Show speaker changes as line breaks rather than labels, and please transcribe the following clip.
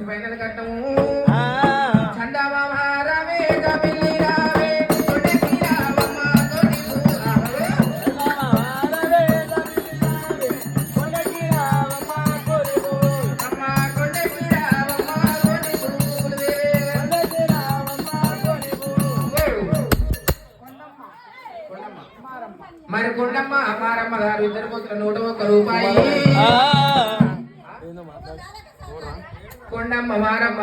పైన కట్టము చందమామ రావే కమిలి రావే తోడికి రావమ్మ తోడి మరి కొండమ్మ మారమ్మ గారు ఇద్దరు పోతున్న 101 రూపాయి కొండమ్మ మారమ్మ